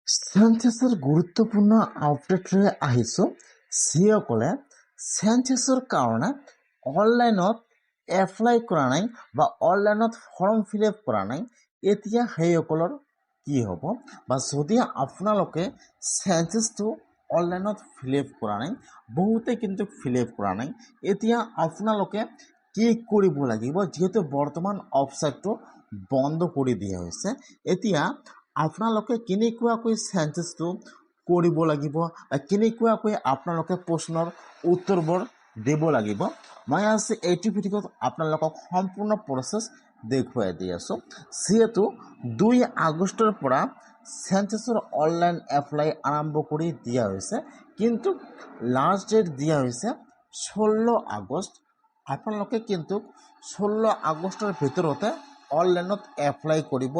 চেঞ্চাছৰ গুৰুত্বপূৰ্ণ আপডেট লৈ আহিছোঁ। যিসকলে চেঞ্চাছৰ কাৰণে অনলাইনত এপ্লাই কৰা নাই বা অনলাইনত ফৰ্ম ফিল আপ কৰা নাই, এতিয়া সেইসকলৰ কি হ'ব, বা যদি আপোনালোকে চেঞ্চাছটো অনলাইনত ফিল আপ কৰা নাই, বহুতে কিন্তু ফিল আপ কৰা নাই, এতিয়া আপোনালোকে কি কৰিব লাগিব? যিহেতু বৰ্তমান ৱেবছাইটটো বন্ধ কৰি দিয়া হৈছে, এতিয়া আপোনালোকে কেনেকুৱাকৈ চেঞ্চাছটো কৰিব লাগিব বা কেনেকুৱাকৈ আপোনালোকে প্ৰশ্নৰ উত্তৰবোৰ দিব লাগিব, মই আজি এইটো ভিডিঅ'ত আপোনালোকক সম্পূৰ্ণ প্ৰচেছ দেখুৱাই দি আছোঁ। যিহেতু 2 আগষ্টৰ পৰা চেঞ্চাছৰ অনলাইন এপ্লাই আৰম্ভ কৰি দিয়া হৈছে, কিন্তু লাষ্ট ডেট দিয়া হৈছে 16 আগষ্ট। আপোনালোকে কিন্তু 16 আগষ্টৰ ভিতৰতে অনলাইনত এপ্লাই কৰিব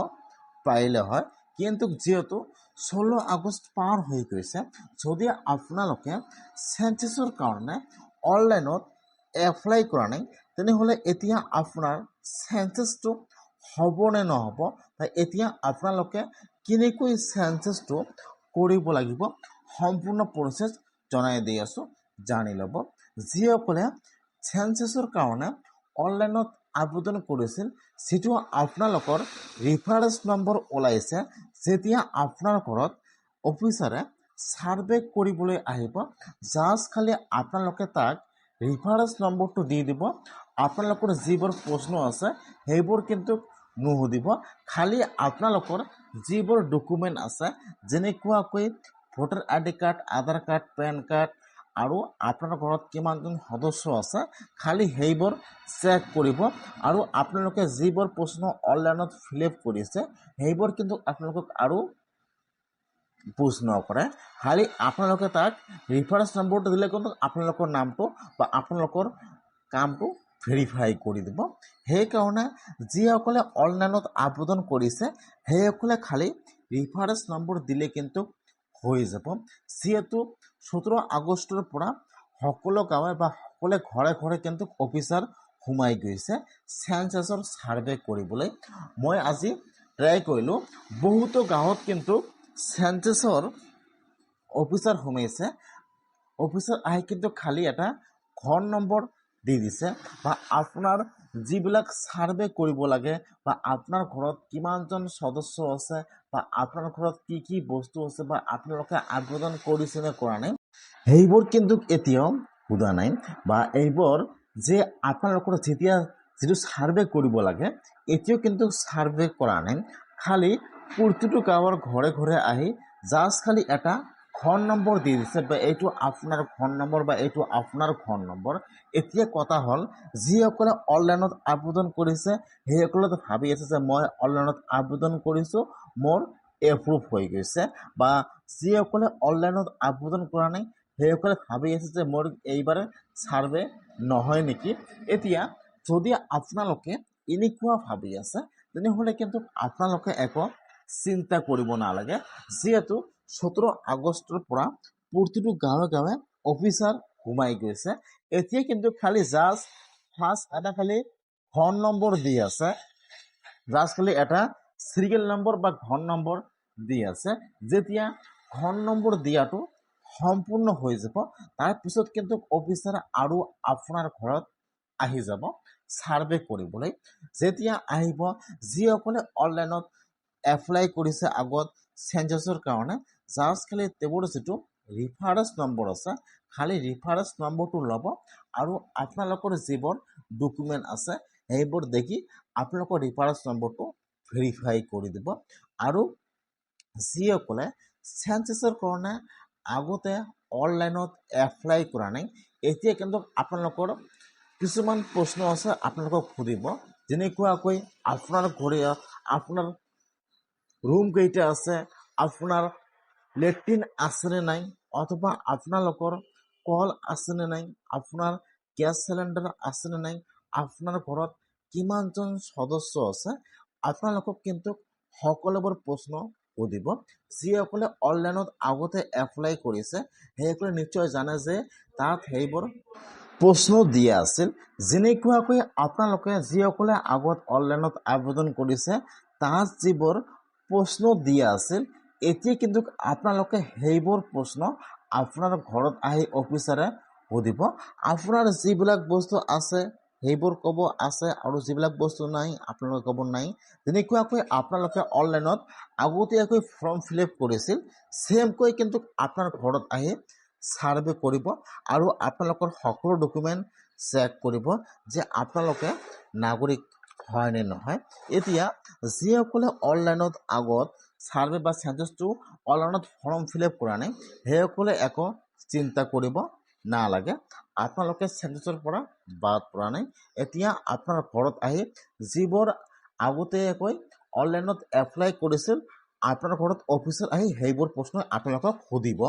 পাৰিলে হয়, কিন্তু যেহেতু 16 আগষ্ট পাৰ হৈ গৈছে, যদি আপোনালোকে চেঞ্চাছৰ কাৰণে অনলাইনত এপ্লাই কৰা নাই, তেনেহ'লে এতিয়া আপোনাৰ চেঞ্চাছটো হ'ব নে নহ'ব, বা এতিয়া আপোনালোকে কেনেকৈ চেঞ্চাছটো কৰিব লাগিব, সম্পূৰ্ণ প্ৰচেছ জনাই দি আছোঁ, জানি ল'ব। যিসকলে চেঞ্চাছৰ কাৰণে অনলাইনত আবেদন কৰিছিল, যিটো আপোনালোকৰ ৰেফাৰেন্স নম্বৰ ওলাইছে, যেতিয়া আপোনাৰ ঘৰত অফিচাৰে ছাৰ্ভে কৰিবলৈ আহিব, জাষ্ট খালি আপোনালোকে তাক ৰেফাৰেন্স নম্বৰটো দি দিব। আপোনালোকৰ যিবোৰ প্ৰশ্ন আছে সেইবোৰ কিন্তু নুসুধিব, খালি আপোনালোকৰ যিবোৰ ডকুমেণ্ট আছে, যেনেকুৱাকৈ ভোটাৰ ID কাৰ্ড, আধাৰ কাৰ্ড, পেন কাৰ্ড, আৰু আপোনাৰ ঘৰত কিমানজন সদস্য আছে, খালি সেইবোৰ চেক কৰিব। আৰু আপোনালোকে যিবোৰ প্ৰশ্ন অনলাইনত ফিল আপ কৰিছে, সেইবোৰ কিন্তু আপোনালোকক আৰু পোষ্ট নকৰে, খালি আপোনালোকে তাক ৰেফাৰেন্স নম্বৰটো দিলে কিন্তু আপোনালোকৰ নামটো বা আপোনালোকৰ কামটো ভেৰিফাই কৰি দিব। সেইকাৰণে যিসকলে অনলাইনত আবেদন কৰিছে, সেইসকলে খালি ৰেফাৰেন্স নম্বৰ দিলে কিন্তু হৈ যাব। যিহেতু 17 আগষ্টৰ পৰা সকলো গাঁৱে বা সকলো ঘৰে ঘৰে কিন্তু অফিচাৰ সোমাই গৈছে চেঞ্চাছৰ ছাৰ্ভে কৰিবলৈ। মই আজি ট্ৰাই কৰিলোঁ, বহুতো গাঁৱত কিন্তু চেঞ্চাছৰ অফিচাৰ সোমাইছে। অফিচাৰ আহি কিন্তু খালি এটা ঘৰ নম্বৰ দি দিছে, বা আপোনাৰ যিবিলাক ছাৰ্ভে কৰিব লাগে, বা আপোনাৰ ঘৰত কিমানজন সদস্য আছে, বা আপোনাৰ ঘৰত কি কি বস্তু আছে, বা আপোনালোকে আবেদন কৰিছে নে কৰা নাই, সেইবোৰ কিন্তু এতিয়াও সোধা নাই। বা এইবোৰ যে আপোনালোকৰ যেতিয়া যিটো ছাৰ্ভে কৰিব লাগে, এতিয়াও কিন্তু ছাৰ্ভে কৰা নাই। খালি প্ৰতিটো গাঁৱৰ ঘৰে ঘৰে আহি জাষ্ট খালি এটা ঘৰ নম্বৰ দি দিছে, বা এইটো আপোনাৰ ঘৰ নম্বৰ, বা এইটো আপোনাৰ ঘৰ নম্বৰ। এতিয়া কথা হ'ল, যিসকলে অনলাইনত আবেদন কৰিছে, সেইসকলে ভাবি আছে যে মই অনলাইনত আবেদন কৰিছোঁ, মোৰ এপ্ৰুভ হৈ গৈছে, বা যিসকলে অনলাইনত আবেদন কৰা নাই, সেইসকলে ভাবি আছে যে মোৰ এইবাৰ ছাৰ্ভে নহয় নেকি। এতিয়া যদি আপোনালোকে এনেকুৱা ভাবি আছে, তেনেহ'লে কিন্তু আপোনালোকে একো চিন্তা কৰিব নালাগে। যিহেতু 17 আগষ্টৰ পৰা প্ৰতিটো গাঁৱে গাঁৱে অফিচাৰ সোমাই গৈছে, এতিয়া কিন্তু খালি জাষ্ট ফাৰ্ষ্ট এটা খালি ঘৰ নম্বৰ দি আছে, জাষ্ট খালি এটা চিৰিয়েল নম্বৰ বা ঘৰ নম্বৰ দি আছে। যেতিয়া ঘৰ নম্বৰ দিয়াটো সম্পূৰ্ণ হৈ যাব, তাৰপিছত কিন্তু অফিচাৰ আৰু আপোনাৰ ঘৰত আহি যাব ছাৰ্ভে কৰিবলৈ। যেতিয়া আহিব, যিসকলে অনলাইনত এপ্লাই কৰিছে আগত চেঞ্চাছৰ কাৰণে, জাষ্ট খালি তেওঁৰ যিটো ৰেফাৰেন্স নম্বৰ আছে, খালি ৰেফাৰেন্স নম্বৰটো ল'ব, আৰু আপোনালোকৰ যিবোৰ ডকুমেণ্ট আছে সেইবোৰ দেখি আপোনালোকৰ ৰেফাৰেন্স নম্বৰটো ভেৰিফাই কৰি দিব। আৰু যিসকলে চেঞ্চাছৰ কাৰণে আগতে অনলাইনত এপ্লাই কৰা নাই, এতিয়া কিন্তু আপোনালোকৰ কিছুমান প্ৰশ্ন আছে আপোনালোকক সুধিব, যেনেকুৱাকৈ আপোনাৰ ঘৰে আপোনাৰ ৰুম কেইটা আছে, আপোনাৰ লেট্ৰিন আছেনে নাই, অথবা আপোনালোকৰ কল আছেনে নাই, আপোনাৰ গেছ চিলিণ্ডাৰ আছেনে নাই, আপোনাৰ ঘৰত কিমানজন সদস্য আছে, আপোনালোকক কিন্তু সকলোবোৰ প্ৰশ্ন সুধিব। যিসকলে অনলাইনত আগতে এপ্লাই কৰিছে, সেইসকলে নিশ্চয় জানে যে তাত সেইবোৰ প্ৰশ্ন দিয়া আছিল। যেনেকুৱাকৈ আপোনালোকে যিসকলে আগত অনলাইনত আবেদন কৰিছে, তাত যিবোৰ প্ৰশ্ন দিয়া আছিল, এতিয়া কিন্তু আপোনালোকে সেইবোৰ প্ৰশ্ন আপোনাৰ ঘৰত আহি অফিচাৰে সুধিব। আপোনাৰ যিবিলাক বস্তু আছে সেইবোৰ ক'ব আছে, আৰু যিবিলাক বস্তু নাই আপোনালোকে ক'ব নাই। যেনেকুৱাকৈ আপোনালোকে অনলাইনত আগতীয়াকৈ ফৰ্ম ফিল আপ কৰিছিল, ছেমকৈ কিন্তু আপোনাৰ ঘৰত আহি ছাৰ্ভে কৰিব আৰু আপোনালোকৰ সকলো ডকুমেণ্ট চেক কৰিব যে আপোনালোকে নাগৰিক হয় নে নহয়। এতিয়া যিসকলে অনলাইনত আগত ছাৰ্ভে বা চেঞ্চাছটো অনলাইনত ফৰ্ম ফিল আপ কৰা নাই, সেইসকলে একো চিন্তা কৰিব নালাগে। আপোনালোকে চেঞ্চাছৰ পৰা বাদ পৰা নাই। এতিয়া আপোনাৰ ঘৰত আহি যিবোৰ আগতীয়াকৈ অনলাইনত এপ্লাই কৰিছিল, আপোনাৰ ঘৰত অফিচত আহি সেইবোৰ প্ৰশ্ন আপোনালোকক সুধিব।